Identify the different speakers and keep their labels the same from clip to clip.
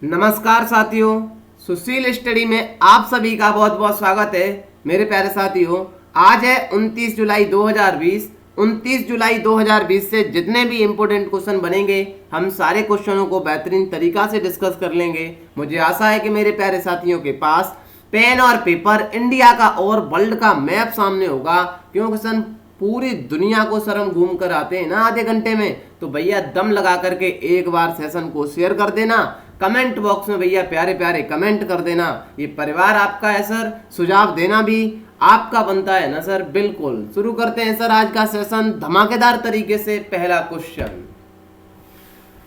Speaker 1: नमस्कार साथियों, सुशील स्टडी में आप सभी का बहुत बहुत स्वागत है। मेरे प्यारे साथियों, आज है 29 जुलाई 2020। 29 जुलाई 2020 से जितने भी इम्पोर्टेंट क्वेश्चन बनेंगे हम सारे क्वेश्चनों को बेहतरीन तरीका से डिस्कस कर लेंगे। मुझे आशा है कि मेरे प्यारे साथियों के पास पेन और पेपर, इंडिया का और वर्ल्ड का मैप सामने होगा, क्योंकि सन पूरी दुनिया को सर हम घूम कर आते हैं ना आधे घंटे में। तो भैया दम लगा करके एक बार सेशन को शेयर कर देना, कमेंट बॉक्स में भैया प्यारे प्यारे कमेंट कर देना। ये परिवार आपका है सर, सुझाव देना भी आपका बनता है ना सर। बिल्कुल शुरू करते हैं सर आज का सेशन धमाकेदार तरीके से। पहला क्वेश्चन,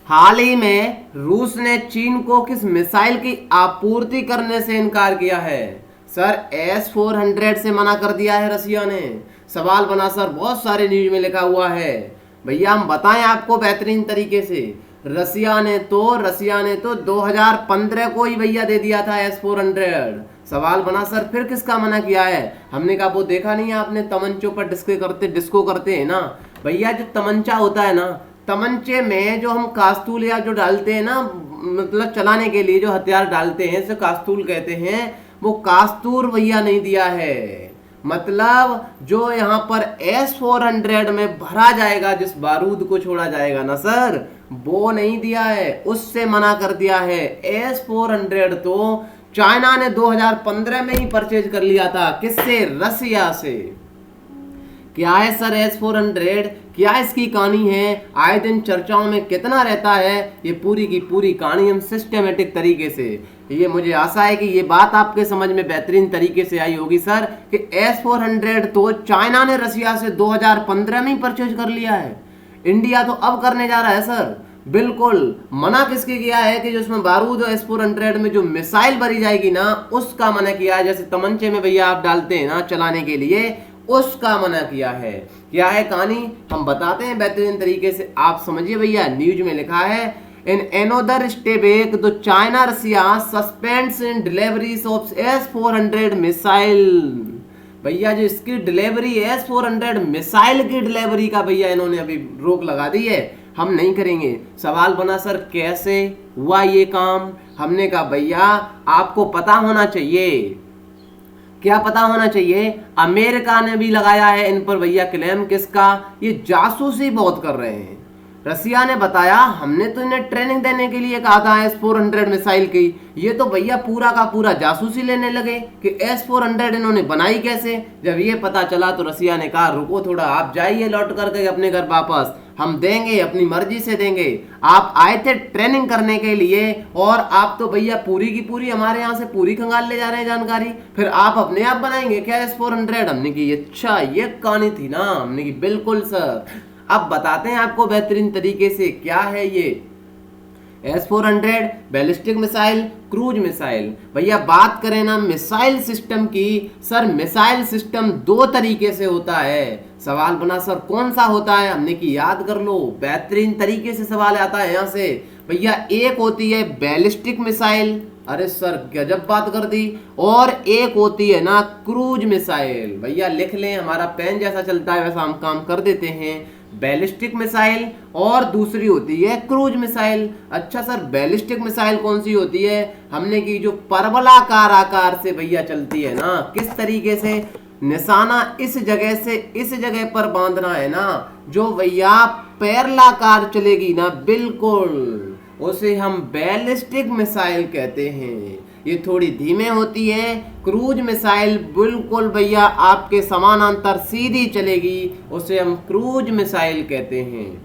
Speaker 1: हाल ही में रूस ने चीन को किस मिसाइल की आपूर्ति करने से इनकार किया है? सर S-400 से मना कर दिया है रसिया ने। सवाल बना सर, बहुत सारे न्यूज में लिखा हुआ है। भैया हम बताएं आपको बेहतरीन तरीके से। रसिया ने तो 2015 को ही भैया दे दिया था S-400। सवाल बना सर फिर किसका मना किया है? हमने कहा वो देखा नहीं है आपने, तमंचों पर डिस्को करते हैं ना भैया। जो तमंचा होता है ना, तमंचे में जो हम कास्तूल या जो डालते हैं ना, मतलब चलाने के लिए जो हथियार डालते हैं इसे कास्तूल कहते हैं। वो कास्तूर भैया नहीं दिया है, मतलब जो यहाँ पर S-400 में भरा जाएगा, जिस बारूद को छोड़ा जाएगा ना सर, वो नहीं दिया है, उससे मना कर दिया है। S-400 तो चाइना ने 2015 में ही परचेज कर लिया था। किससे? रसिया से। क्या है सर S-400? क्या इसकी कहानी है? आए दिन चर्चाओं में कितना रहता है? ये पूरी की पूरी कहानी हम सिस्टमेटिक तरीके से, ये मुझे आशा है कि ये बात आपके समझ में बेहतरीन तरीके से आई होगी सर, कि S-400 तो चाइना ने रसिया से 2015 में ही परचेज कर लिया है। इंडिया तो अब करने जा रहा है सर। बिल्कुल मना किसके किया है कि जो उसमें बारूद S-400 में जो मिसाइल भरी जाएगी ना, उसका मना किया है। जैसे तमंचे में भैया आप डालते हैं ना चलाने के लिए, उसका मना किया है। क्या है कहानी हम बताते हैं बेहतरीन तरीके से, आप समझिए भैया। न्यूज में लिखा है, इन एनोदर स्टेप एक तो China Russia suspends in deliveries of S-400 missile. भैया जो इसकी डिलीवरी S-400 मिसाइल की डिलीवरी का भैया इन्होंने अभी रोक लगा दी है, हम नहीं करेंगे। सवाल बना सर कैसे हुआ ये काम? हमने कहा भैया आपको पता होना चाहिए। क्या पता होना चाहिए? अमेरिका ने भी लगाया है इन पर भैया क्लेम। किसका? ये जासूसी बहुत कर रहे हैं। रसिया ने बताया हमने तो इन्हें ट्रेनिंग देने के लिए कहा था S-400 मिसाइल की, ये तो भैया पूरा का पूरा जासूसी लेने लगे कि S-400 इन्होंने बनाई कैसे। जब ये पता चला तो रसिया ने कहा रुको थोड़ा, आप जाइए लौट करके अपने घर वापस, हम देंगे, अपनी मर्जी से देंगे। आप आए थे ट्रेनिंग करने के लिए और आप तो भैया पूरी की पूरी हमारे यहाँ से पूरी खंगाल ले जा रहे हैं जानकारी, फिर आप अपने आप बनाएंगे क्या S-400? हमने की अच्छा ये कहानी थी ना। हमने की बिल्कुल सर। अब बताते हैं आपको बेहतरीन तरीके से क्या है ये S-400 ballistic missile, cruise missile. भैया बात करें ना मिसाइल सिस्टम की, सर मिसाइल सिस्टम दो तरीके से होता है। सवाल बना सर कौन सा होता है? हमने की याद कर लो, बेहतरीन तरीके से सवाल आता है यहाँ से भैया। एक होती है बैलिस्टिक मिसाइल, अरे सर गजब बात कर दी। और एक होती है ना क्रूज मिसाइल। भैया लिख लें, हमारा पेन जैसा चलता है वैसा हम काम कर देते हैं। बैलिस्टिक मिसाइल और दूसरी होती है क्रूज मिसाइल। अच्छा सर बैलिस्टिक मिसाइल कौन सी होती है? हमने की जो परवलाकार आकार से भैया चलती है ना, किस तरीके से? निशाना इस जगह से इस जगह पर बांधना है ना, जो भैया पैरलाकार चलेगी ना, बिल्कुल उसे हम बैलिस्टिक मिसाइल कहते हैं। ये थोड़ी धीमे होती है। क्रूज मिसाइल बिल्कुल भैया आपके समानांतर सीधी चलेगी, उसे हम क्रूज मिसाइल कहते हैं।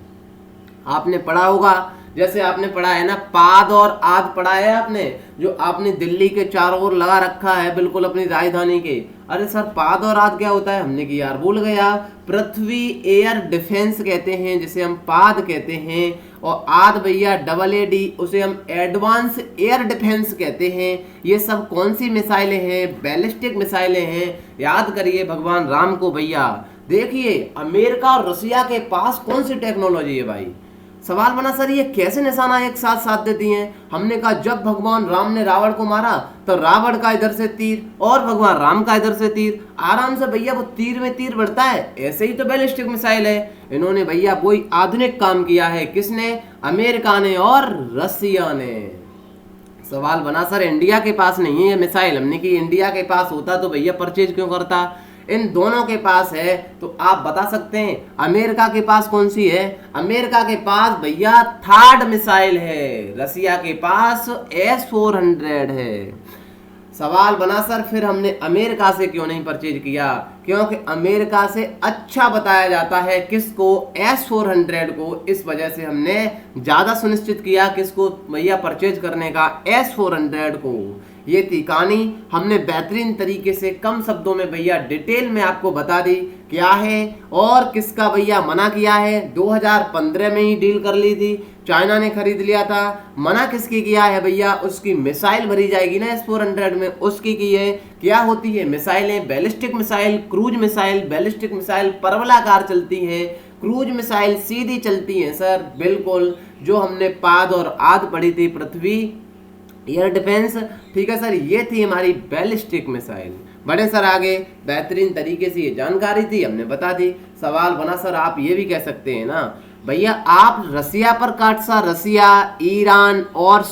Speaker 1: आपने पढ़ा होगा, जैसे आपने पढ़ा है ना पाद और आद पढ़ा है आपने, जो आपने दिल्ली के चारों ओर लगा रखा है बिल्कुल अपनी राजधानी के। अरे सर पाद और आद क्या होता है? हमने की यार भूल गया। पृथ्वी एयर डिफेंस कहते हैं जिसे हम पाद कहते हैं, और आद भैया AAD उसे हम एडवांस एयर डिफेंस कहते हैं। ये सब कौन सी मिसाइलें हैं? बैलिस्टिक मिसाइलें हैं। याद करिए भगवान राम को भैया। देखिए अमेरिका और रसिया के पास कौन सी टेक्नोलॉजी है भाई। सवाल बना सर ये कैसे निशाना एक साथ साथ देती हैं? हमने कहा जब भगवान राम ने रावण को मारा तो रावण का इधर से तीर और भगवान राम का इधर से तीर, आराम से भैया वो तीर में तीर बढ़ता है। ऐसे ही तो बैलिस्टिक मिसाइल है। इन्होंने भैया वही आधुनिक काम किया है। किसने? अमेरिका ने और रसिया ने। सवाल बना सर इंडिया के पास नहीं है ये मिसाइल। हमने कि इंडिया के पास होता तो भैया परचेज क्यों करता। इन दोनों के पास है तो आप बता सकते हैं। अमेरिका के पास कौन सी है? अमेरिका के पास भैया थर्ड मिसाइल है। रसिया के पास S-400 है। सवाल बना सर फिर हमने अमेरिका से क्यों नहीं परचेज किया? क्योंकि अमेरिका से अच्छा बताया जाता है किसको? S-400 को। इस वजह से हमने ज्यादा सुनिश्चित किया किसको भैया परचेज करने का? S-400 को। ये थी कहानी। हमने बेहतरीन तरीके से कम शब्दों में भैया डिटेल में आपको बता दी क्या है और किसका भैया मना किया है। 2015 में ही डील कर ली थी, चाइना ने खरीद लिया था। मना किसकी किया है भैया? उसकी मिसाइल भरी जाएगी ना S-400 में, उसकी की है। क्या होती है मिसाइलें? Ballistic missile, cruise missile. Ballistic missile परवलाकार चलती है, क्रूज मिसाइल सीधी चलती है सर, बिल्कुल जो हमने पाद और आद पढ़ी थी, पृथ्वी एयर डिफेंस। ठीक है सर, ये थी हमारी बैलिस्टिक मिसाइल। बड़े सर आगे बेहतरीन तरीके से ये जानकारी थी हमने बता दी। सवाल बना सर आप ये भी कह सकते हैं ना भैया आप रसिया पर काटसा, रसिया, ईरान और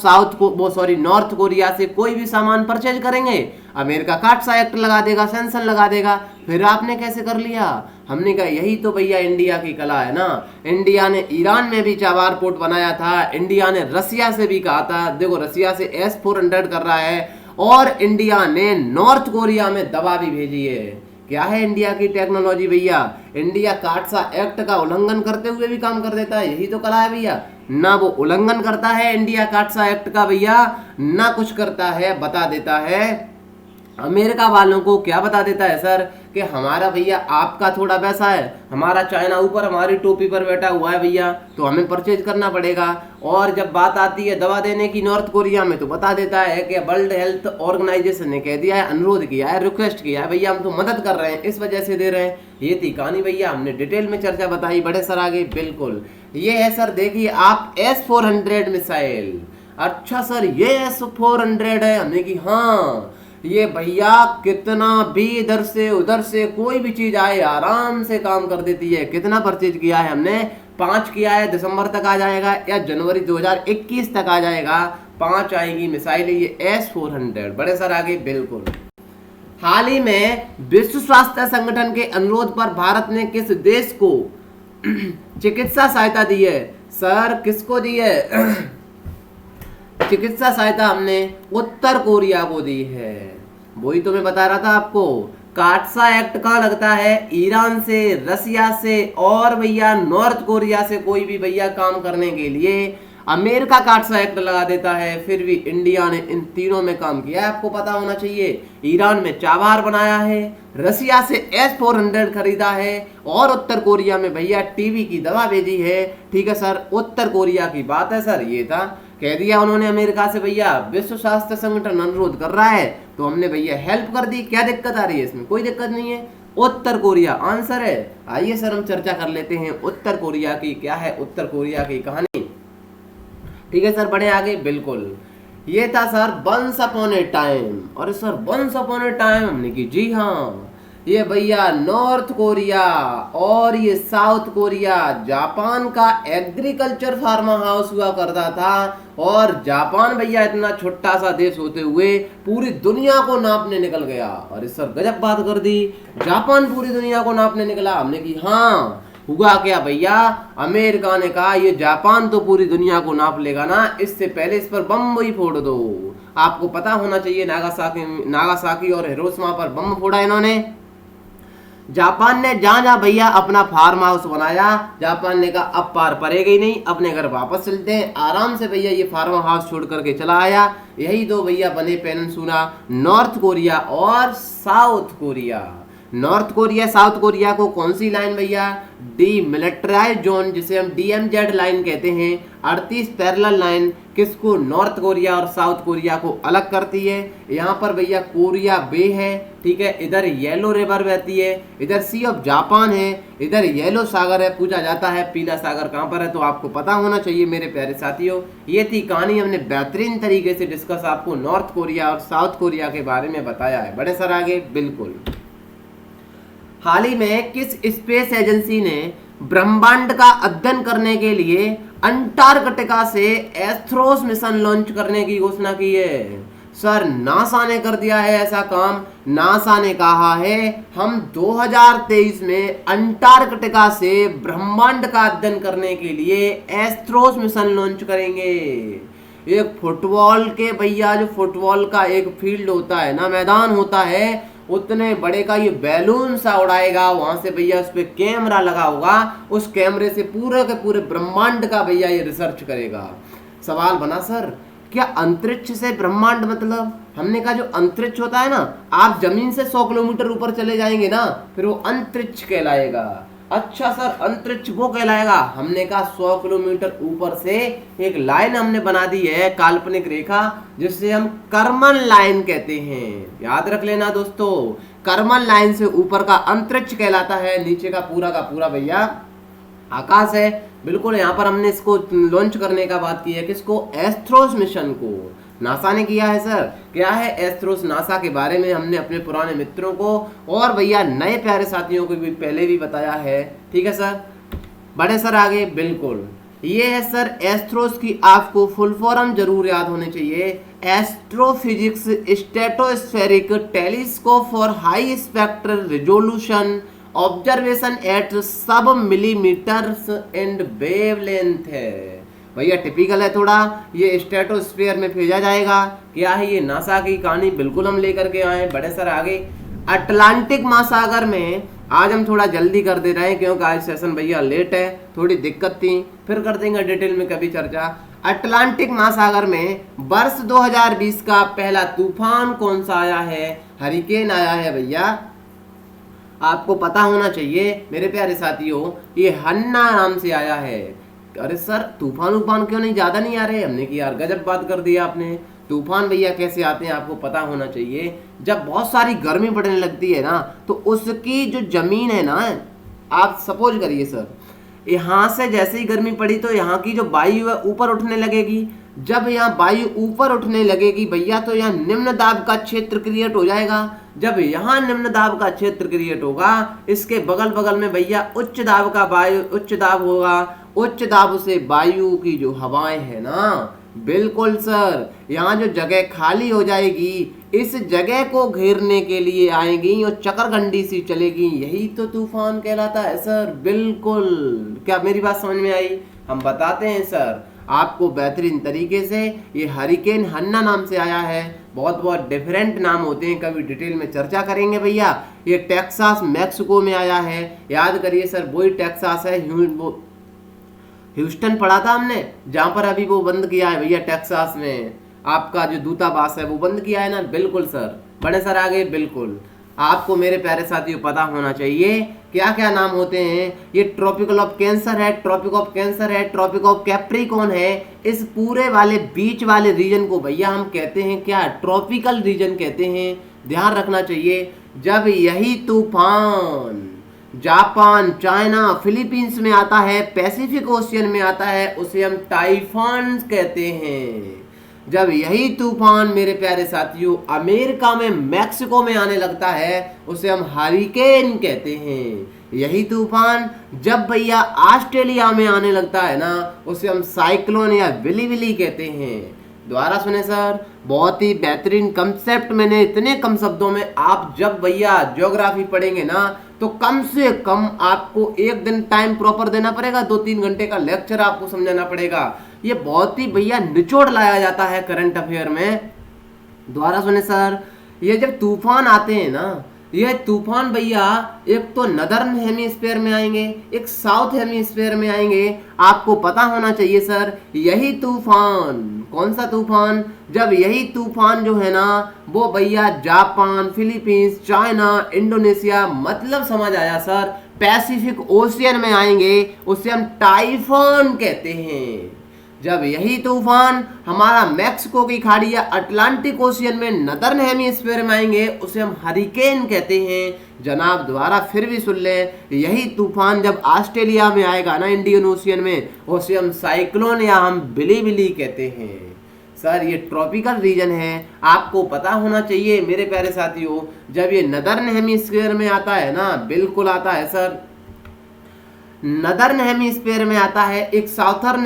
Speaker 1: नॉर्थ कोरिया से कोई भी सामान परचेज करेंगे, अमेरिका काटसा एक्ट लगा देगा, सैंक्शन लगा देगा। फिर आपने कैसे कर लिया? हमने कहा यही तो भैया इंडिया की कला है ना। इंडिया ने ईरान में भी चाबार पोर्ट बनाया था, इंडिया ने रसिया से भी कहा था, देखो रसिया से S-400 कर रहा है, और इंडिया ने नॉर्थ कोरिया में दवा भी भेजी है। क्या है इंडिया की टेक्नोलॉजी भैया? इंडिया काटसा एक्ट का उल्लंघन करते हुए भी काम कर देता है, यही तो कला है भैया। ना वो उल्लंघन करता है इंडिया काटसा एक्ट का भैया, ना कुछ करता है, बता देता है। अमेरिका वालों को क्या बता देता है सर कि हमारा भैया आपका थोड़ा पैसा है, हमारा चाइना ऊपर हमारी टोपी पर बैठा हुआ है भैया, तो हमें परचेज करना पड़ेगा। और जब बात आती है दवा देने की नॉर्थ कोरिया में, तो बता देता है कि वर्ल्ड हेल्थ ऑर्गेनाइजेशन ने कह दिया है, अनुरोध किया है, रिक्वेस्ट किया है, भैया हम तो मदद कर रहे हैं, इस वजह से दे रहे हैं। ये थी कहानी भैया, हमने डिटेल में चर्चा बताई। बड़े सर आगे बिल्कुल ये है सर, देखिए आप S-400 मिसाइल। अच्छा सर ये S-400 है, हमने की हाँ ये भैया कितना भी इधर से उधर से कोई भी चीज आए आराम से काम कर देती है। कितना परचेज किया है हमने? 5 किया है, दिसंबर तक आ जाएगा या जनवरी 2021 तक आ जाएगा, 5 आएगी मिसाइल ये S-400। बड़े सर आगे बिल्कुल। हाल ही में विश्व स्वास्थ्य संगठन के अनुरोध पर भारत ने किस देश को चिकित्सा सहायता दी है? सर किसको दी है? चिकित्सा सहायता हमने उत्तर कोरिया को दी है। वही तो मैं बता रहा था आपको। काटसा एक्ट कहाँ लगता है? ईरान से, रसिया से और भैया नॉर्थ कोरिया से कोई भी भैया काम करने के लिए अमेरिका काटसा एक्ट लगा देता है। फिर भी इंडिया ने इन तीनों में काम किया है, आपको पता होना चाहिए। ईरान में चाबार बनाया है, रसिया से S-400 खरीदा है और उत्तर कोरिया में भैया टीबी की दवा भेजी है। ठीक है सर, उत्तर कोरिया की बात है सर, ये था कह दिया उन्होंने अमेरिका से भैया विश्व स्वास्थ्य संगठन अनुरोध कर रहा है, तो हमने भैया हेल्प कर दी। क्या दिक्कत आ रही है इसमें? कोई दिक्कत नहीं है। उत्तर कोरिया आंसर है। आइए सर हम चर्चा कर लेते हैं उत्तर कोरिया की। क्या है उत्तर कोरिया की कहानी? ठीक है सर, बढ़े आगे बिल्कुल। ये था sir once upon a time. और sir once upon a time हमने की जी हाँ, ये भैया नॉर्थ कोरिया और ये साउथ कोरिया, जापान का एग्रीकल्चर फार्मा हाउस हुआ करता था। और जापान भैया इतना छोटा सा देश होते हुए पूरी दुनिया को नापने निकल गया। और इस सर गजब बात कर दी, जापान पूरी दुनिया को नापने निकला। हमने की हाँ, हुआ क्या भैया? अमेरिका ने कहा ये जापान तो पूरी दुनिया को नाप लेगा ना, इससे पहले इस पर बम ही फोड़ दो। आपको पता होना चाहिए नागासाकी और हिरोशिमा पर बम फोड़ा इन्होंने। जापान ने जहां जहां भैया अपना फार्म हाउस बनाया, जापान ने कहा अब पार पड़ेगा ही नहीं, अपने घर वापस चलते हैं। आराम से भैया ये फार्म हाउस छोड़ करके चला आया। यही दो भैया बने पेनिनसुला, नॉर्थ कोरिया और south Korea. North Korea south Korea को कौन सी लाइन भैया? डीमिलिटराइज्ड जोन, जिसे हम DMZ लाइन कहते हैं, 38 पैरेलल लाइन किसको? नॉर्थ कोरिया और साउथ कोरिया को अलग करती है। यहाँ पर भैया कोरिया बे है, ठीक है, इधर येलो रिवर बहती है, इधर सी ऑफ जापान है, इधर येलो सागर है। पूछा जाता है पीला सागर कहाँ पर है, तो आपको पता होना चाहिए मेरे प्यारे साथियों। ये थी कहानी, हमने बेहतरीन तरीके से डिस्कस आपको नॉर्थ कोरिया और साउथ कोरिया के बारे में बताया है। बड़े सर आगे बिल्कुल। हाल ही में किस स्पेस एजेंसी ने ब्रह्मांड का अध्ययन करने के लिए अंटार्कटिका से एस्ट्रोस मिशन लॉन्च करने की घोषणा की है। सर नासा ने कर दिया है ऐसा काम। नासा ने कहा है हम 2023 में अंटार्कटिका से ब्रह्मांड का अध्ययन करने के लिए एस्ट्रोस मिशन लॉन्च करेंगे। एक फुटबॉल के भैया, जो फुटबॉल का एक फील्ड होता है ना, मैदान होता है, उतने बड़े का ये बैलून सा उड़ाएगा। वहां से भैया उस पर कैमरा लगा होगा, उस कैमरे से पूरे के पूरे ब्रह्मांड का भैया ये रिसर्च करेगा। सवाल बना सर, क्या अंतरिक्ष से ब्रह्मांड मतलब? हमने कहा जो अंतरिक्ष होता है ना, आप जमीन से 100 किलोमीटर ऊपर चले जाएंगे ना, फिर वो अंतरिक्ष कहलाएगा। अच्छा सर, अंतरिक्ष वो कहलाएगा। हमने कहा 100 किलोमीटर ऊपर से एक लाइन हमने बना दी है, काल्पनिक रेखा, जिससे हम कर्मन लाइन कहते हैं। याद रख लेना दोस्तों, कर्मन लाइन से ऊपर का अंतरिक्ष कहलाता है, नीचे का पूरा भैया आकाश है। बिल्कुल, यहाँ पर हमने इसको लॉन्च करने का बात की है। किसको? एस्ट्रोस मिशन को नासा ने किया है। सर क्या है एस्ट्रोस? नासा के बारे में हमने अपने पुराने मित्रों को और भैया नए प्यारे साथियों को भी पहले भी बताया है। ठीक है सर, बड़े सर आगे। बिल्कुल, ये है सर एस्ट्रोस की आपको फुल फॉर्म जरूर याद होने चाहिए। Astrophysics stratospheric telescope for high spectral resolution observation at sub millimetres and wavelength है। भैया टिपिकल है थोड़ा, ये स्ट्रेटोस्फीयर में भेजा जाएगा। क्या है ये? नासा की कहानी बिल्कुल हम लेकर के आए। बड़े सर आगे। अटलांटिक महासागर में आज हम थोड़ा जल्दी कर दे रहे हैं क्योंकि आज सेशन भैया लेट है, थोड़ी दिक्कत थी, फिर कर देंगे डिटेल में कभी चर्चा। अटलांटिक महासागर में वर्ष 2020 का पहला तूफान कौन सा आया है? हरिकेन आया है भैया, आपको पता होना चाहिए मेरे प्यारे साथियों। ये हन्ना नाम से आया है। अरे सर तूफान क्यों नहीं, ज्यादा नहीं आ रहे? हमने कि यार गजब बात कर दिया आपने। तूफान भैया कैसे आते हैं आपको पता होना चाहिए। जब बहुत सारी गर्मी पड़ने लगती है ना, तो उसकी जो जमीन है ना, आप सपोज करिए सर, यहाँ से जैसे ही गर्मी पड़ी तो यहाँ की जो वायु है ऊपर उठने लगेगी। जब यहाँ वायु ऊपर उठने लगेगी भैया, तो यहाँ निम्न दाब का क्षेत्र क्रिएट हो जाएगा। जब यहाँ निम्न दाब का क्षेत्र क्रिएट होगा, इसके बगल बगल में भैया उच्च दाब का वायु, उच्च दाब होगा। उच्च दाब से वायु की जो हवाएं है ना, बिल्कुल सर, यहाँ जो जगह खाली हो जाएगी, इस जगह को घेरने के लिए आएगी और चक्करगंडी सी चलेगी। यही तो तूफान कहलाता है सर। बिल्कुल, क्या मेरी बात समझ में आई? हम बताते हैं सर आपको बेहतरीन तरीके से। ये हरिकेन हन्ना नाम से आया है। बहुत बहुत डिफरेंट नाम होते हैं, कभी डिटेल में चर्चा करेंगे भैया। ये टेक्सास मैक्सिको में आया है। याद करिए सर, वही टेक्सास है, ह्यूस्टन पढ़ा था हमने, जहां पर अभी वो बंद किया है भैया। टेक्सास में आपका जो दूतावास है वो बंद किया है ना। बिल्कुल सर, बड़े सर आगे। बिल्कुल, आपको मेरे प्यारे साथियों पता होना चाहिए क्या क्या नाम होते हैं। ये ट्रॉपिकल ऑफ कैंसर है, ट्रॉपिक ऑफ कैंसर है, ट्रॉपिक ऑफ कैप्रिकॉर्न है। इस पूरे वाले बीच वाले रीजन को भैया हम कहते हैं क्या? ट्रॉपिकल रीजन कहते हैं। ध्यान रखना चाहिए। जब यही तूफान जापान, चाइना, फिलीपींस में आता है, पैसिफिक ओशियन में आता है, उसे हम टाइफॉन कहते हैं। जब यही तूफान मेरे प्यारे साथियों अमेरिका में, मैक्सिको में आने लगता है, उसे हम हरिकेन कहते हैं। यही तूफान जब भैया ऑस्ट्रेलिया में आने लगता है ना, उसे हम साइक्लोन या विली विली कहते हैं। दोबारा सुने सर, बहुत ही बेहतरीन कंसेप्ट मैंने इतने कम शब्दों में। आप जब भैया ज्योग्राफी पढ़ेंगे ना, तो कम से कम आपको एक दिन टाइम प्रॉपर देना पड़ेगा, 2-3 घंटे का लेक्चर आपको समझाना पड़ेगा। ये बहुत ही भैया निचोड़ लाया जाता है करंट अफेयर में। दोबारा सुने सर, ये जब तूफान आते हैं ना, ये तूफान भैया एक तो नदर्न हेमीस्फीयर में आएंगे, एक साउथ हेमीस्फीयर में आएंगे। आपको पता होना चाहिए सर, यही तूफान, कौन सा तूफान? जब यही तूफान जो है ना, वो भैया जापान, फिलीपींस, चाइना, इंडोनेशिया, मतलब समझ आया सर, पैसिफिक ओशियन में आएंगे, उसे हम टाइफून कहते हैं। जब यही तूफान हमारा मैक्सिको की खाड़ी या अटलांटिक ओशियन में नदर्न हेमीस्फीयर में आएंगे, उसे हम हरिकेन कहते हैं। जनाब दोबारा फिर भी सुन लें, यही तूफान जब ऑस्ट्रेलिया में आएगा ना, इंडियन ओशियन में, उसे हम साइक्लोन या हम बिली बिली कहते हैं। सर ये ट्रॉपिकल रीजन है, आपको पता होना चाहिए मेरे प्यारे साथियों। जब ये नदर्न हेमीस्फीयर में आता है ना, बिल्कुल आता है सर। नदर्न हेमीस्फीयर में आता है, एक साउथर्न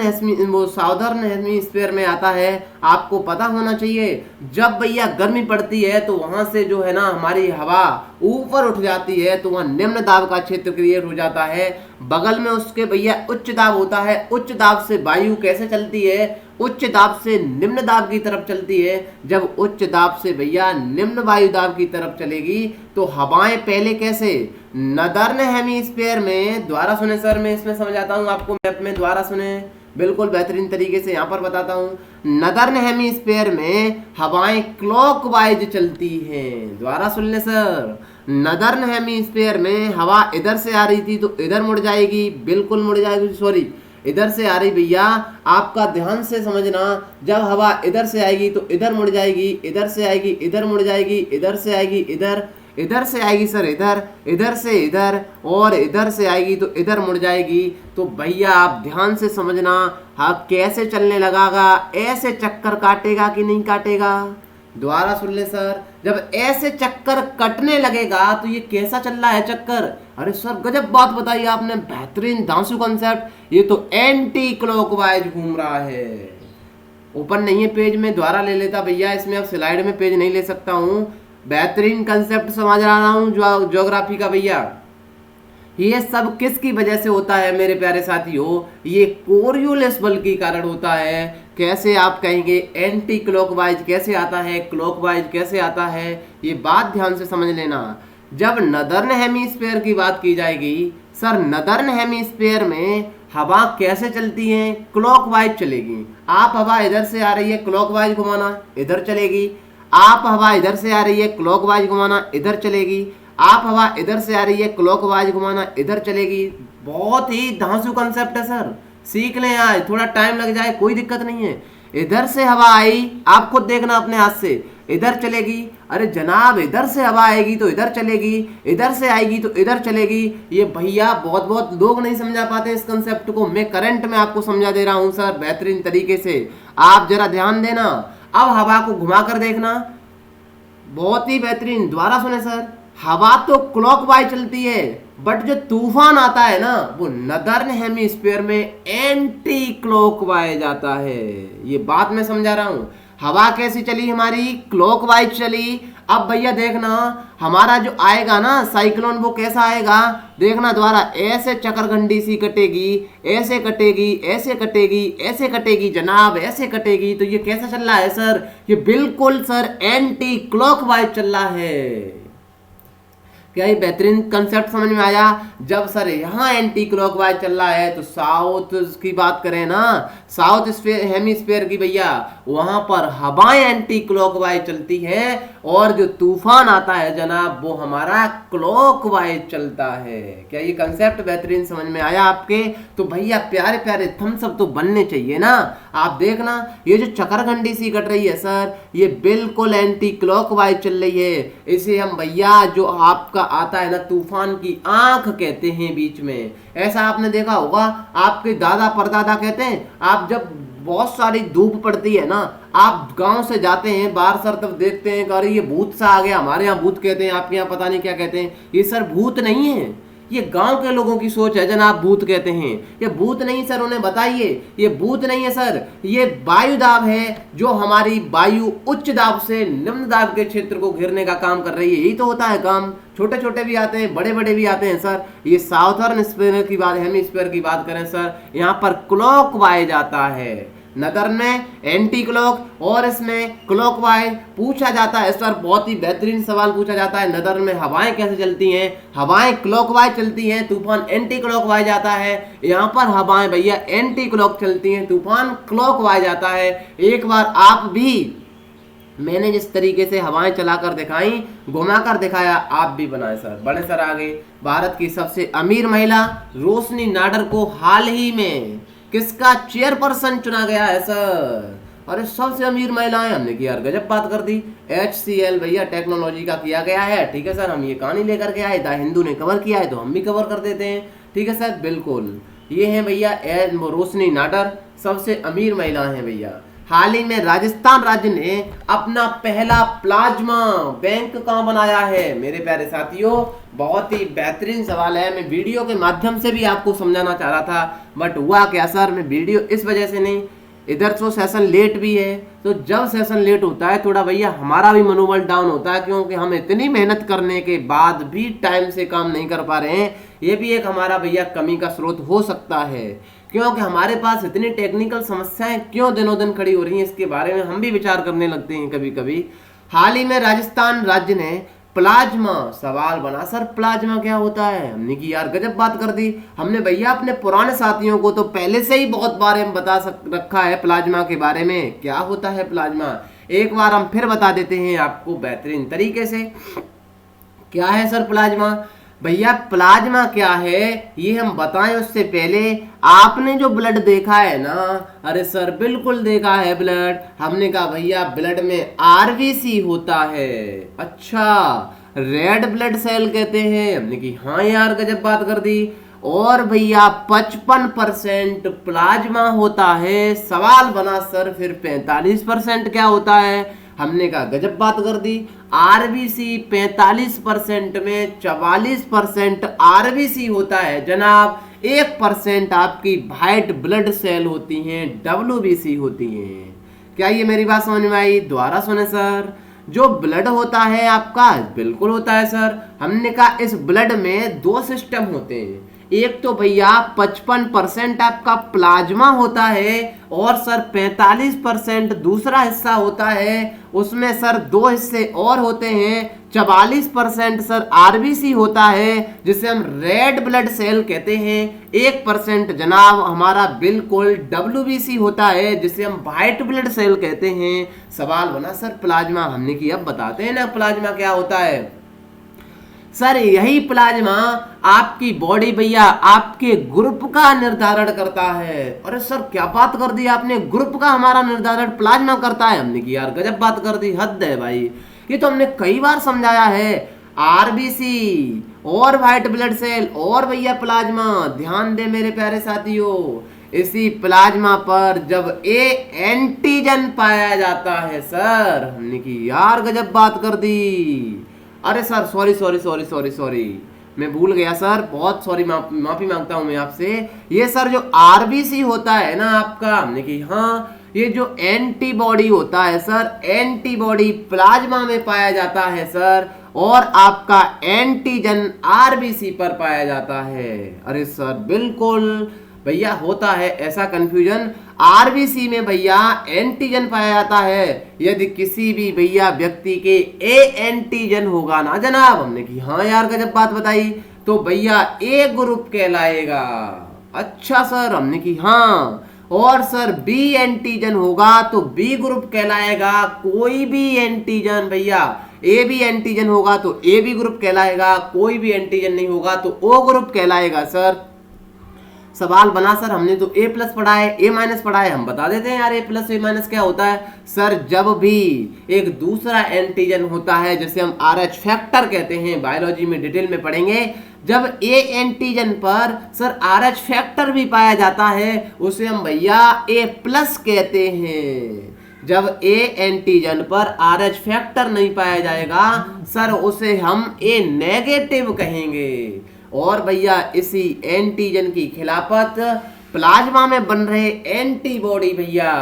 Speaker 1: हेमीस्फीयर में आता है। आपको पता होना चाहिए जब भैया गर्मी पड़ती है तो वहां से जो है ना हमारी हवा ऊपर उठ जाती है तो वहां निम्न दाब का क्षेत्र क्रिएट हो जाता है। बगल में उसके भैया उच्च दाब होता है। उच्च दाब से वायु कैसे चलती है? उच्च दाब से निम्न दाब की तरफ चलती है। जब उच्च दाब से भैया निम्न वायु दाब की तरफ चलेगी तो हवाएं पहले कैसे नदर्न हेमीस्फीयर में, द्वारा सुने सर मैं इसमें समझाता हूँ आपको मैप में, द्वारा सुने बिल्कुल बेहतरीन तरीके से यहाँ पर बताता हूँ। नदर्न हेमीस्फीयर में हवाएं क्लॉकवाइज चलती हैं। द्वारा सुन ले सर, नदर्न हेमीस्फीयर में हवा इधर से आ रही थी तो इधर मुड़ जाएगी, बिल्कुल मुड़ जाएगी, सॉरी इधर से आ रही भैया, आपका ध्यान से समझना। जब हवा इधर से आएगी तो इधर मुड़ जाएगी, इधर से आएगी इधर मुड़ जाएगी, इधर से आएगी इधर, इधर से आएगी सर इधर, इधर से इधर, और इधर से आएगी तो इधर मुड़ जाएगी। तो भैया आप ध्यान से समझना, हाँ कैसे चलने लगागा, ऐसे चक्कर काटेगा कि नहीं काटेगा? दोबारा सुन ले सर, जब ऐसे चक्कर कटने लगेगा तो ये कैसा चल रहा है चक्कर? अरे सर गजब बात बताई आपने, बेहतरीन धांसू कॉन्सेप्ट। ये तो एंटी क्लॉकवाइज घूम रहा है। ऊपर नहीं है पेज में, द्वारा ले लेता भैया, इसमें अब स्लाइड में पेज नहीं ले सकता हूँ। बेहतरीन कंसेप्ट समझ रहा हूँ ज्योग्राफी का भैया। ये सब किसकी वजह से होता है मेरे प्यारे साथियों? ये कोरियोलिस बल के कारण होता है। कैसे आप कहेंगे एंटी क्लॉकवाइज कैसे आता है, क्लॉकवाइज कैसे आता है? ये बात ध्यान से समझ लेना। जब नदर्न हेमीस्फीयर की बात की जाएगी सर, नदर्न हेमीस्फीयर में हवा कैसे चलती है? क्लॉकवाइज चलेगी। आप हवा इधर से आ रही है, क्लॉकवाइज घुमाना इधर चलेगी। आप हवा इधर से आ रही है, क्लॉकवाइज घुमाना इधर चलेगी। आप हवा इधर से आ रही है, क्लॉकवाइज घुमाना इधर चलेगी। बहुत ही धांसू कॉन्सेप्ट है सर, सीख लें आज, थोड़ा टाइम लग जाए कोई दिक्कत नहीं है। इधर से हवा आई, आप खुद देखना अपने हाथ से, इधर चलेगी। अरे जनाब इधर से हवा आएगी तो इधर चलेगी, इधर से आएगी तो इधर चलेगी। ये भैया बहुत बहुत लोग नहीं समझा पाते इस कंसेप्ट को, मैं करंट में आपको समझा दे रहा हूं सर बेहतरीन तरीके से, आप जरा ध्यान देना। अब हवा को घुमा कर देखना, बहुत ही बेहतरीन। दोबारा सुने सर, हवा तो क्लॉकवाइज चलती है बट जो तूफान आता है ना वो नदर्न हेमीस्फीयर में एंटी क्लॉकवाइज आता है। ये बात मैं समझा रहा हूं। हवा कैसी चली हमारी? क्लॉकवाइज चली। अब भैया देखना हमारा जो आएगा ना साइक्लोन, वो कैसा आएगा देखना। द्वारा ऐसे चक्रघंटी सी कटेगी, ऐसे कटेगी, ऐसे कटेगी, ऐसे कटेगी जनाब, ऐसे कटेगी। तो ये कैसा चल रहा है सर? ये बिल्कुल सर एंटी क्लॉकवाइज चल रहा है। क्या ये बेहतरीन कंसेप्ट समझ में आया? जब सर यहाँ एंटी क्लॉकवाइज चल रहा है तो साउथ की बात करें ना, साउथ हेमीस्फीयर की भैया, वहां पर हवाएं एंटी क्लॉकवाइज चलती है और जो तूफान आता है जनाब वो हमारा क्लॉकवाइज चलता है। क्या ये कंसेप्ट बेहतरीन समझ में आया आपके? तो भैया प्यारे प्यारे थम्स अप तो बनने चाहिए ना। आप देखना ये जो चक्रघंटी सी कट रही है सर, ये बिल्कुल एंटी क्लॉकवाइज चल रही है। इसे हम भैया जो आपका आता है ना तूफान की आंख कहते हैं बीच में। ऐसा आपने देखा होगा, आपके दादा परदादा कहते हैं, आप जब बहुत सारी धूप पड़ती है ना, आप गांव से जाते हैं बाहर सर, तब देखते हैं अरे ये भूत सा आ गया। हमारे यहाँ भूत कहते हैं, आपके यहाँ पता नहीं क्या कहते हैं। ये सर भूत नहीं है, ये गांव के लोगों की सोच है जनाब, भूत कहते हैं। ये भूत नहीं सर, उन्हें बताइए ये भूत नहीं है सर, ये वायु दाब है जो हमारी वायु उच्च दाब से निम्न दाब के क्षेत्र को घेरने का काम कर रही है। यही तो होता है काम। छोटे छोटे भी आते हैं, बड़े बड़े भी आते हैं सर। ये साउथर्न स्फीयर की बात, हेमीस्फीयर की बात करें सर, यहाँ पर क्लॉकवाइज आता है। नदर्न में एंटी क्लॉक और इसमें क्लॉकवाइज पूछा जाता है सर। बहुत ही बेहतरीन सवाल पूछा जाता है, नदर्न में हवाएं कैसे चलती हैं? हवाएं क्लॉकवाइज चलती हैं, तूफान एंटी क्लॉकवाइज आता है। यहाँ पर हवाएं भैया एंटी क्लॉक चलती हैं, तूफान क्लॉकवाइज आता है। एक बार आप भी, मैंने जिस तरीके से हवाएं चलाकर दिखाई, घुमाकर दिखाया, आप भी बनाए सर। बड़े सर आगे, भारत की सबसे अमीर महिला रोशनी नाडर को हाल ही में किसका चेयरपर्सन चुना गया है सर? अरे सबसे अमीर महिलाएं, हमने की यार गजब बात कर दी। HCL भैया टेक्नोलॉजी का किया गया है। ठीक है सर, हम ये कहानी लेकर के आए, द हिंदू ने कवर किया है तो हम भी कवर कर देते हैं। ठीक है सर, बिल्कुल। ये है भैया रोशनी नाडर, सबसे अमीर महिला है भैया। हाल ही में राजस्थान राज्य ने अपना पहला प्लाज्मा बैंक कहाँ बनाया है मेरे प्यारे साथियों। बहुत ही बेहतरीन सवाल है। मैं वीडियो के माध्यम से भी आपको समझाना चाह रहा था, बट हुआ क्या सर, मैं वीडियो इस वजह से नहीं, इधर तो सेशन लेट भी है, तो जब सेशन लेट होता है थोड़ा भैया हमारा भी मनोबल डाउन होता है, क्योंकि हम इतनी मेहनत करने के बाद भी टाइम से काम नहीं कर पा रहे हैं। ये भी एक हमारा भैया कमी का स्रोत हो सकता है, क्योंकि हमारे पास इतनी टेक्निकल समस्याएं क्यों दिनों दिन खड़ी हो रही हैं, इसके बारे में हम भी विचार करने लगते हैं कभी कभी। हाल ही में राजस्थान राज्य ने प्लाज्मा, सवाल बना सर प्लाज्मा क्या होता है। हमने की यार गजब बात कर दी। हमने भैया अपने पुराने साथियों को तो पहले से ही बहुत बार हम रखा है प्लाज्मा के बारे में, क्या होता है प्लाज्मा। एक बार हम फिर बता देते हैं आपको बेहतरीन तरीके से। क्या है सर प्लाज्मा। भैया प्लाज्मा क्या है ये हम बताएं उससे पहले आपने जो ब्लड देखा है ना, अरे सर बिल्कुल देखा है ब्लड। हमने कहा भैया ब्लड में आरबीसी होता है। अच्छा, रेड ब्लड सेल कहते हैं। हमने की हाँ यार गजब बात कर दी। और भैया 55% प्लाज्मा होता है। सवाल बना सर फिर 45% क्या होता है। हमने कहा गजब बात कर दी। आरबीसी 45% में 44% आरबीसी होता है जनाब। 1% आपकी व्हाइट ब्लड सेल होती हैं, डब्ल्यूबीसी होती हैं। क्या ये मेरी बात समझ में आई। दोबारा सुने सर। जो ब्लड होता है आपका, बिल्कुल होता है सर। हमने कहा इस ब्लड में दो सिस्टम होते हैं। एक तो भैया 55% आपका प्लाज्मा होता है, और सर 45% दूसरा हिस्सा होता है। उसमें सर दो हिस्से और होते हैं। 44% सर आरबीसी होता है, जिसे हम रेड ब्लड सेल कहते हैं। 1% जनाब हमारा बिल्कुल डब्ल्यूबीसी होता है, जिसे हम व्हाइट ब्लड सेल कहते हैं। सवाल बना सर प्लाज्मा। हमने की अब बताते हैं ना प्लाज्मा क्या होता है। सर यही प्लाज्मा आपकी बॉडी भैया आपके ग्रुप का निर्धारण करता है। अरे सर क्या बात कर दी आपने, ग्रुप का हमारा निर्धारण प्लाज्मा करता है। हमने की यार गजब बात कर दी, हद है भाई। ये तो हमने कई बार समझाया है। आरबीसी और व्हाइट ब्लड सेल और भैया प्लाज्मा, ध्यान दे मेरे प्यारे साथियों। इसी प्लाज्मा पर जब ए एंटीजन पाया जाता है सर, हमने की यार गजब बात कर दी। अरे सर सॉरी, मैं भूल गया सर, बहुत सॉरी, माफी मांगता हूं मैं आपसे। ये सर जो आरबीसी होता है ना आपका, हमने की हाँ, ये जो एंटीबॉडी होता है सर, एंटीबॉडी प्लाज्मा में पाया जाता है सर, और आपका एंटीजन आरबीसी पर पाया जाता है। अरे सर बिल्कुल भैया होता है ऐसा कंफ्यूजन। आरबीसी में भैया एंटीजन पाया जाता है। यदि किसी भी भैया व्यक्ति के ए एंटीजन होगा ना जनाब, हमने की हाँ यार गजब बात बताई, तो भैया ए ग्रुप कहलाएगा। अच्छा सर, हमने की हाँ। और सर बी एंटीजन होगा तो बी ग्रुप कहलाएगा। कोई भी एंटीजन भैया, ए बी एंटीजन होगा तो ए बी ग्रुप कहलाएगा। कोई भी एंटीजन नहीं होगा तो ओ ग्रुप कहलाएगा सर। सवाल बना सर हमने तो ए प्लस पढ़ा है, ए माइनस पढ़ा है, हम बता देते हैं यार ए प्लस ए माइनस क्या होता है। सर जब भी एक दूसरा एंटीजन होता है, जैसे हम आरएच फैक्टर कहते हैं, बायोलॉजी में डिटेल में पढ़ेंगे, जब ए एंटीजन पर सर आरएच फैक्टर भी पाया जाता है, उसे हम भैया ए प्लस कहते हैं। जब ए एंटीजन पर आरएच फैक्टर नहीं पाया जाएगा सर, उसे हम ए नेगेटिव कहेंगे। और भैया इसी एंटीजन की खिलाफत प्लाज्मा में बन रहे एंटीबॉडी भैया।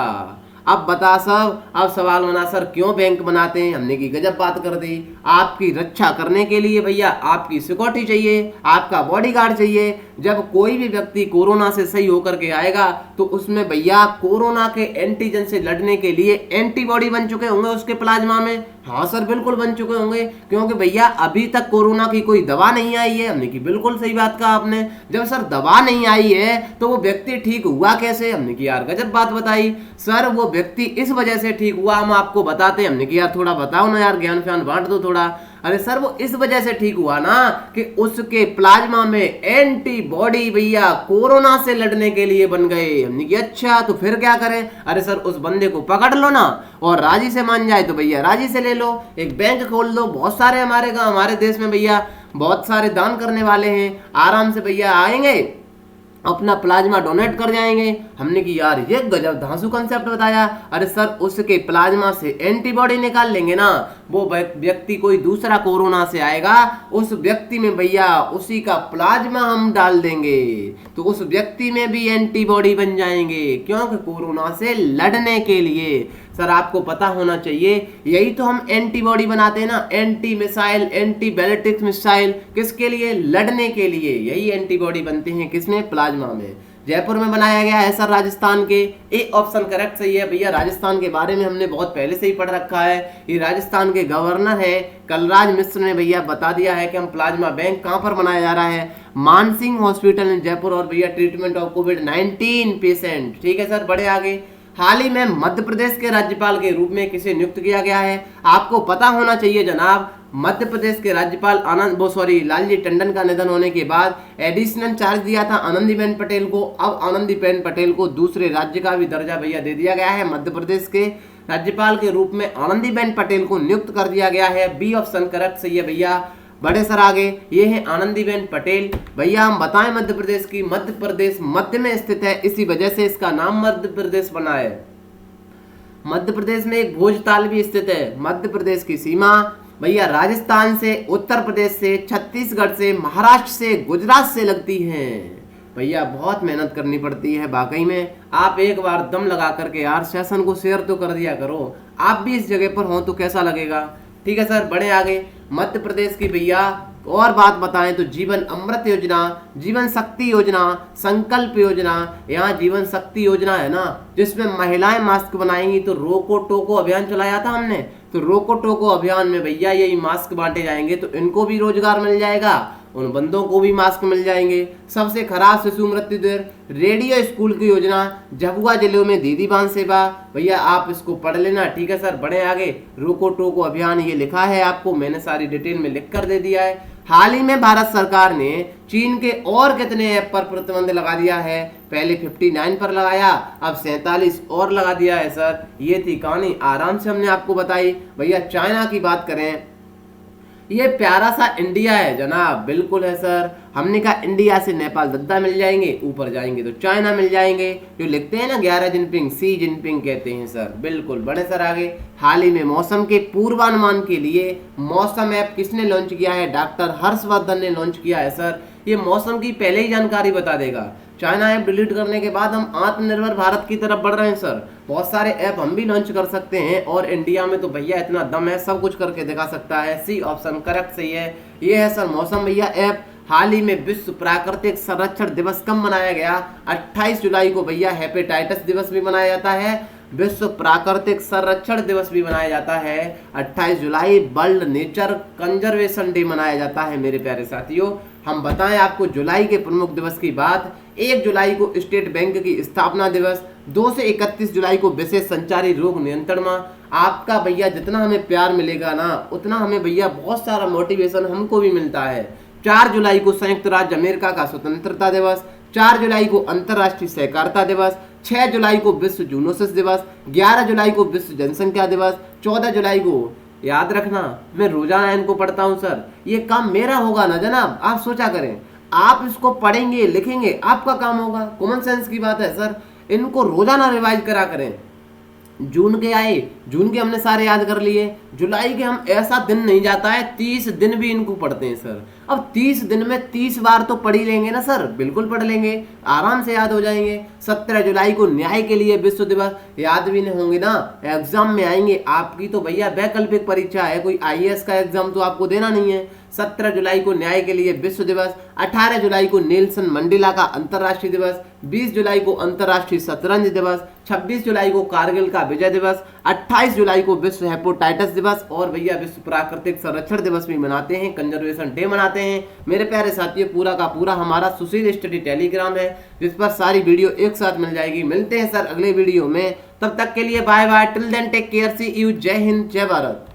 Speaker 1: अब बता सब, अब सवाल बना सर क्यों बैंक बनाते हैं। हमने की गजब बात कर दी। आपकी रक्षा करने के लिए भैया आपकी सिक्योरिटी चाहिए, आपका बॉडीगार्ड चाहिए। जब कोई भी व्यक्ति कोरोना से सही होकर के आएगा तो उसमें भैया कोरोना के एंटीजन से लड़ने के लिए एंटीबॉडी बन चुके होंगे उसके प्लाज्मा में। हाँ सर बिल्कुल बन चुके होंगे, क्योंकि भैया अभी तक कोरोना की कोई दवा नहीं आई है। हमने की बिल्कुल सही बात कहा आपने। जब सर दवा नहीं आई है तो वो व्यक्ति ठीक हुआ कैसे। हमने की यार गजब बात बताई। सर वो व्यक्ति इस वजह से ठीक हुआ, हम आपको बताते हैं। हमने की यार थोड़ा बताओ ना यार, ज्ञान फ्यान बांट दो थोड़ा। अरे सर वो इस वजह से ठीक हुआ ना कि उसके प्लाज्मा में एंटीबॉडी भैया कोरोना से लड़ने के लिए बन गए। हमने की अच्छा तो फिर क्या करें। अरे सर उस बंदे को पकड़ लो ना, और राजी से मान जाए तो भैया राजी से ले लो, एक बैंक खोल दो। बहुत सारे हमारे देश में भैया बहुत सारे दान करने वाले हैं, आराम से भैया आएंगे अपना प्लाज्मा डोनेट कर जाएंगे। हमने कि यार ये गजब धांसू कंसेप्ट बताया। अरे सर उसके प्लाज्मा से एंटीबॉडी निकाल लेंगे ना, वो व्यक्ति कोई दूसरा कोरोना से आएगा, उस व्यक्ति में भैया उसी का प्लाज्मा हम डाल देंगे तो उस व्यक्ति में भी एंटीबॉडी बन जाएंगे, क्योंकि कोरोना से लड़ने के लिए। सर आपको पता होना चाहिए यही तो हम एंटीबॉडी बनाते हैं ना, anti missile, anti ballistic missile, किसके लिए? लड़ने के लिए। यही एंटीबॉडी बनते हैं किसमें? प्लाज्मा में। जयपुर में बनाया गया है सर राजस्थान के। ए ऑप्शन करेक्ट सही है भैया। राजस्थान के बारे में हमने बहुत पहले से ही पढ़ रखा है। ये राजस्थान के गवर्नर है कलराज मिश्र ने भैया बता दिया है कि हम प्लाज्मा बैंक कहाँ पर बनाया जा रहा है? Mansingh hospital in Jaipur. और भैया ट्रीटमेंट ऑफ कोविड-19 पेशेंट। ठीक है सर, बढ़े आगे। हाल ही में मध्य प्रदेश के राज्यपाल के रूप में किसे नियुक्त किया गया है? आपको पता होना चाहिए जनाब, मध्य प्रदेश के राज्यपाल लालजी टंडन का निधन होने के बाद एडिशनल चार्ज दिया था आनंदीबेन पटेल को। अब आनंदीबेन पटेल को दूसरे राज्य का भी दर्जा भैया दे दिया गया है। मध्य प्रदेश के राज्यपाल के रूप में आनंदीबेन पटेल को नियुक्त कर दिया गया है। बी ऑप्शन करेक्ट सही है भैया। बड़े सर आगे, ये है आनंदीबेन पटेल। भैया हम बताएं मध्य प्रदेश की, मध्य प्रदेश मध्य में स्थित है, इसी वजह से इसका नाम मध्य प्रदेश बना है। मध्य प्रदेश में एक भोजताल भी स्थित है। मध्य प्रदेश की सीमा भैया राजस्थान से, उत्तर प्रदेश से, छत्तीसगढ़ से, महाराष्ट्र से, गुजरात से लगती है। भैया बहुत मेहनत करनी पड़ती है वाकई में। आप एक बार दम लगा करके यार सेशन को शेयर तो कर दिया करो। आप भी इस जगह पर हो तो कैसा लगेगा? ठीक है सर, बढ़े आगे। मध्य प्रदेश की भैया और बात बताएं तो जीवन अमृत योजना, जीवन शक्ति योजना, संकल्प योजना। यहाँ जीवन शक्ति योजना है ना, जिसमें महिलाएं मास्क बनाएंगी। तो रोको टोको अभियान चलाया था हमने, तो रोको टोको अभियान में भैया यही मास्क बांटे जाएंगे तो इनको भी रोजगार मिल जाएगा, उन बंदों को भी मास्क मिल जाएंगे। सबसे खराब शिशु मृत्यु दर, रेडियो स्कूल की योजना, झाबुआ जिले में दीदी बांध सेवा। भैया आप इसको पढ़ लेना। ठीक है सर, बढ़े आगे। रोको टोको अभियान ये लिखा है आपको, मैंने सारी डिटेल में लिख कर दे दिया है। हाल ही में भारत सरकार ने चीन के और कितने ऐप पर प्रतिबंध लगा दिया है? पहले 59 पर लगाया, अब 47 और लगा दिया है सर। ये थी कहानी, आराम से हमने आपको बताई। भैया चाइना की बात करें, ये प्यारा सा इंडिया है जनाब, बिल्कुल है सर। हमने कहा इंडिया से नेपाल दद्दा मिल जाएंगे, ऊपर जाएंगे तो चाइना मिल जाएंगे। जो लिखते हैं ना 11 जिनपिंग, सी जिनपिंग कहते हैं सर, बिल्कुल। बड़े सर आगे। हाल ही में मौसम के पूर्वानुमान के लिए मौसम ऐप किसने लॉन्च किया है? डॉक्टर हर्षवर्धन ने लॉन्च किया है सर। ये मौसम की पहले ही जानकारी बता देगा। चाइना ऐप डिलीट करने के बाद हम आत्मनिर्भर भारत की तरफ बढ़ रहे हैं सर। बहुत सारे ऐप हम भी लॉन्च कर सकते हैं और इंडिया में तो भैया इतना दम है, सब कुछ करके दिखा सकता है। सी ऑप्शन करेक्ट सही है। ये है सर मौसम भैया ऐप। हाल ही में विश्व प्राकृतिक संरक्षण दिवस कब मनाया गया? 28 जुलाई को भैया हेपेटाइटिस दिवस भी मनाया जाता है, विश्व प्राकृतिक संरक्षण दिवस भी मनाया जाता है। 28 जुलाई वर्ल्ड नेचर कंजर्वेशन डे मनाया जाता है मेरे प्यारे साथियों। हम बताएं आपको जुलाई के प्रमुख दिवस की बात। 1 जुलाई को स्टेट बैंक की स्थापना दिवस, 2 से 31 जुलाई को विशेष संचारी रोग नियंत्रण माह। आपका भैया जितना हमें प्यार मिलेगा ना, उतना हमें भैया बहुत सारा मोटिवेशन हमको भी मिलता है। 4 जुलाई को संयुक्त राज्य अमेरिका का स्वतंत्रता दिवस, 4 जुलाई को अंतर्राष्ट्रीय सहकारिता दिवस, 6 जुलाई को विश्व जूनोसिस दिवस, 11 जुलाई को विश्व जनसंख्या दिवस, 14 जुलाई को, याद रखना मैं रोजाना इनको पढ़ता हूं सर, ये काम मेरा होगा ना जनाब, आप सोचा करें। आप इसको पढ़ेंगे लिखेंगे, आपका काम होगा। कॉमन सेंस की बात है सर, इनको रोजाना रिवाइज करा करें। जून के आए, जून के हमने सारे याद कर लिए। जुलाई के हम ऐसा दिन नहीं जाता है 30 दिन भी इनको पढ़ते हैं सर। अब 30 दिन में 30 बार तो पढ़ ही लेंगे ना सर, बिल्कुल पढ़ लेंगे, आराम से याद हो जाएंगे। 17 जुलाई को न्याय के लिए विश्व दिवस, याद भी नहीं होंगे ना, एग्जाम में आएंगे। आपकी तो भैया वैकल्पिक परीक्षा है, कोई IAS का एग्जाम तो आपको देना नहीं है। 17 जुलाई को न्याय के लिए विश्व दिवस, 18 जुलाई को नेल्सन मंडेला का अंतर्राष्ट्रीय दिवस, 20 जुलाई को अंतर्राष्ट्रीय शतरंज दिवस, 26 जुलाई को कारगिल का विजय दिवस, 28 जुलाई को विश्व हेपेटाइटिस दिवस और भैया विश्व प्राकृतिक संरक्षण दिवस भी मनाते हैं, कंजर्वेशन डे मनाते हैं। मेरे प्यारे साथियों, पूरा का पूरा हमारा सुशील स्टडी टेलीग्राम है, जिस पर सारी वीडियो एक साथ मिल जाएगी। मिलते हैं सर अगले वीडियो में, तब तक के लिए bye bye, till then take care, see you, जय हिंद जय भारत।